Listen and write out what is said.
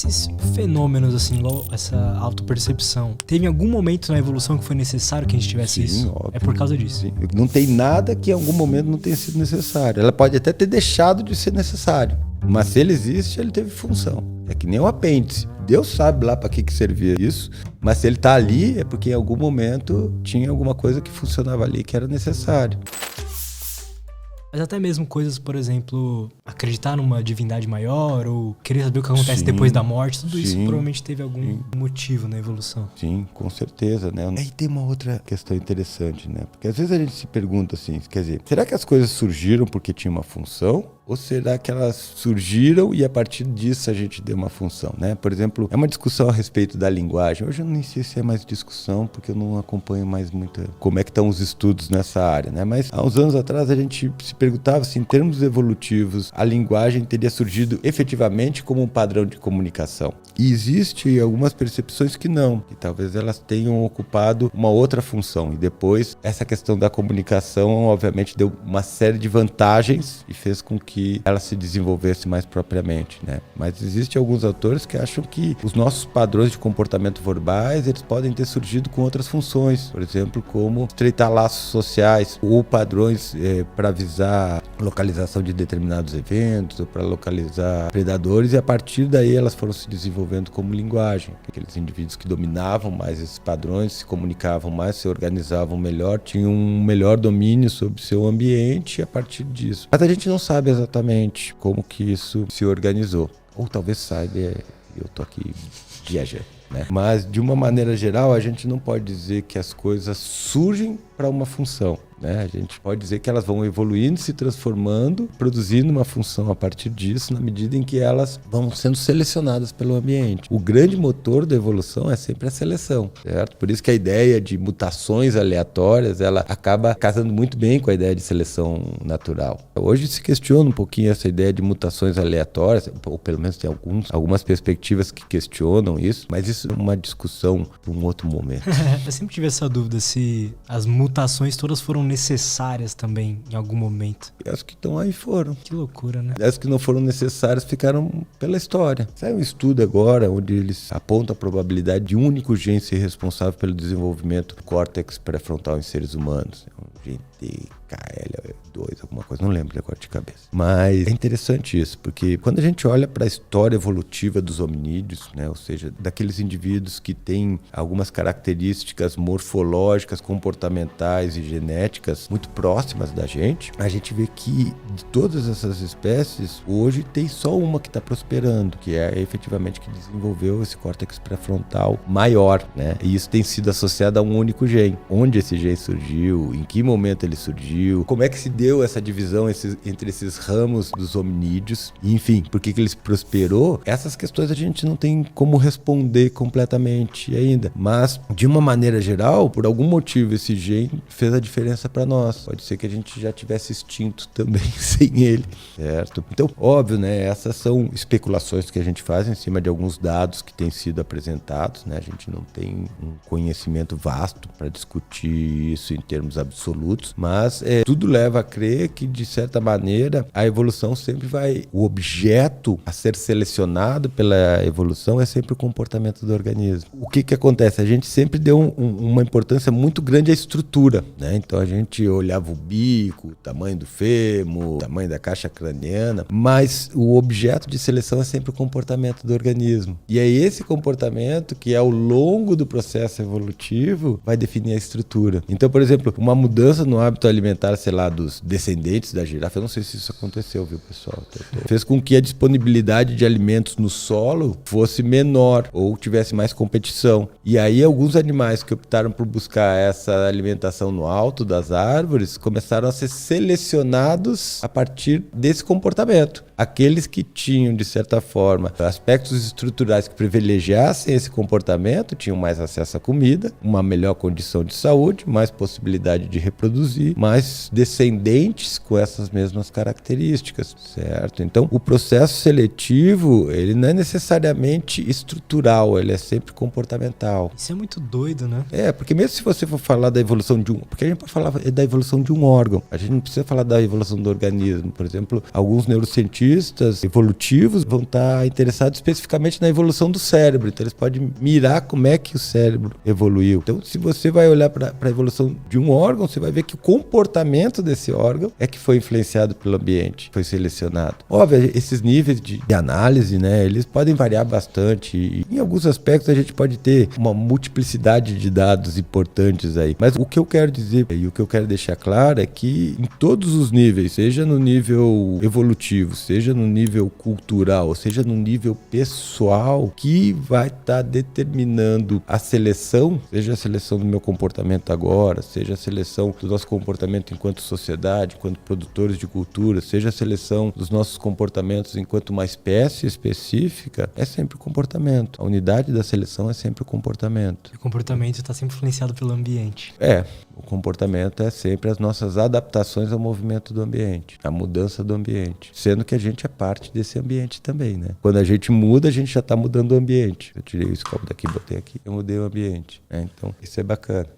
Esses fenômenos, assim, igual essa autopercepção, teve algum momento na evolução que foi necessário que a gente tivesse isso? Óbvio. É por causa disso? Sim. Não tem nada que em algum momento não tenha sido necessário. Ela pode até ter deixado de ser necessário, mas se ele existe, ele teve função. É que nem um apêndice. Deus sabe lá para que servia isso, mas se ele tá ali é porque em algum momento tinha alguma coisa que funcionava ali que era necessário. Mas até mesmo coisas, por exemplo, acreditar numa divindade maior ou querer saber o que acontece depois da morte, tudo isso provavelmente teve algum motivo na evolução. Sim, com certeza, né? Aí tem uma outra questão interessante, né? Porque às vezes a gente se pergunta assim, quer dizer, será que as coisas surgiram porque tinha uma função? Ou será que elas surgiram e a partir disso a gente deu uma função, né? Por exemplo, é uma discussão a respeito da linguagem. Hoje eu nem sei se é mais discussão, porque eu não acompanho mais muito como é que estão os estudos nessa área, né? Mas há uns anos atrás a gente se perguntava se em termos evolutivos a linguagem teria surgido efetivamente como um padrão de comunicação. E existe algumas percepções que não, que talvez elas tenham ocupado uma outra função. E depois essa questão da comunicação, obviamente, deu uma série de vantagens e fez com que ela se desenvolvesse mais propriamente, né? Mas existem alguns autores que acham que os nossos padrões de comportamento verbais, eles podem ter surgido com outras funções, por exemplo, como estreitar laços sociais ou padrões para avisar localização de determinados eventos ou para localizar predadores, e a partir daí elas foram se desenvolvendo como linguagem. Aqueles indivíduos que dominavam mais esses padrões, se comunicavam mais, se organizavam melhor, tinham um melhor domínio sobre seu ambiente a partir disso. Mas a gente não sabe exatamente como que isso se organizou. Ou talvez saiba, eu tô aqui viajando, né? Mas de uma maneira geral, a gente não pode dizer que as coisas surgem para uma função, né? A gente pode dizer que elas vão evoluindo, se transformando, produzindo uma função a partir disso, na medida em que elas vão sendo selecionadas pelo ambiente. O grande motor da evolução é sempre a seleção, certo? Por isso que a ideia de mutações aleatórias, ela acaba casando muito bem com a ideia de seleção natural. Hoje se questiona um pouquinho essa ideia de mutações aleatórias, ou pelo menos tem algumas perspectivas que questionam isso, mas isso é uma discussão para um outro momento. Eu sempre tive essa dúvida se as mutações todas foram necessárias também em algum momento. E as que estão aí foram. Que loucura, né? As que não foram necessárias ficaram pela história. Sai um estudo agora onde eles apontam a probabilidade de um único gene ser responsável pelo desenvolvimento do córtex pré-frontal em seres humanos. É um gene TKL2, alguma coisa, não lembro agora de cabeça. Mas é interessante isso, porque quando a gente olha para a história evolutiva dos hominídeos, né, ou seja, daqueles indivíduos que têm algumas características morfológicas, comportamentais e genéticas muito próximas da gente, a gente vê que de todas essas espécies, hoje tem só uma que está prosperando, que é efetivamente que desenvolveu esse córtex pré-frontal maior, né? E isso tem sido associado a um único gene. Onde esse gene surgiu, em que momento ele surgiu, como é que se deu essa divisão entre esses ramos dos hominídeos, enfim, por que ele prosperou, essas questões a gente não tem como responder completamente ainda, mas de uma maneira geral, por algum motivo esse gene fez a diferença para nós. Pode ser que a gente já tivesse extinto também sem ele, certo? Então, óbvio, né, essas são especulações que a gente faz em cima de alguns dados que têm sido apresentados, né? A gente não tem um conhecimento vasto para discutir isso em termos absolutos, mas tudo leva a crer que, de certa maneira, a evolução sempre vai... O objeto a ser selecionado pela evolução é sempre o comportamento do organismo. O que acontece? A gente sempre deu uma importância muito grande à estrutura, né? Então a gente olhava o bico, o tamanho do fêmur, o tamanho da caixa craniana, mas o objeto de seleção é sempre o comportamento do organismo. E é esse comportamento que, ao longo do processo evolutivo, vai definir a estrutura. Então, por exemplo, uma mudança no hábito alimentar, sei lá, dos descendentes da girafa, eu não sei se isso aconteceu, viu, pessoal? Fez com que a disponibilidade de alimentos no solo fosse menor ou tivesse mais competição. E aí alguns animais que optaram por buscar essa alimentação no alto das árvores começaram a ser selecionados a partir desse comportamento. Aqueles que tinham, de certa forma, aspectos estruturais que privilegiassem esse comportamento tinham mais acesso à comida, uma melhor condição de saúde, mais possibilidade de reproduzir, mais descendentes com essas mesmas características, certo? Então, o processo seletivo, ele não é necessariamente estrutural, ele é sempre comportamental. Isso é muito doido, né? Porque mesmo se você for falar da evolução de porque a gente pode falar da evolução de um órgão, a gente não precisa falar da evolução do organismo. Por exemplo, alguns neurocientistas neurologistas evolutivos vão estar interessados especificamente na evolução do cérebro. Então eles podem mirar como é que o cérebro evoluiu. Então se você vai olhar para a evolução de um órgão, você vai ver que o comportamento desse órgão é que foi influenciado pelo ambiente, foi selecionado. Óbvio, esses níveis de análise, né, eles podem variar bastante. E em alguns aspectos a gente pode ter uma multiplicidade de dados importantes aí. Mas o que eu quero dizer e o que eu quero deixar claro é que em todos os níveis, seja no nível evolutivo, seja no nível cultural, seja no nível pessoal, que vai estar determinando a seleção, seja a seleção do meu comportamento agora, seja a seleção do nosso comportamento enquanto sociedade, enquanto produtores de cultura, seja a seleção dos nossos comportamentos enquanto uma espécie específica, é sempre o comportamento. A unidade da seleção é sempre o comportamento. O comportamento está sempre influenciado pelo ambiente. O comportamento é sempre as nossas adaptações ao movimento do ambiente, a mudança do ambiente, sendo que a gente é parte desse ambiente também, né? Quando a gente muda, a gente já está mudando o ambiente. Eu tirei o escopo daqui, botei aqui, eu mudei o ambiente, né? Então, isso é bacana.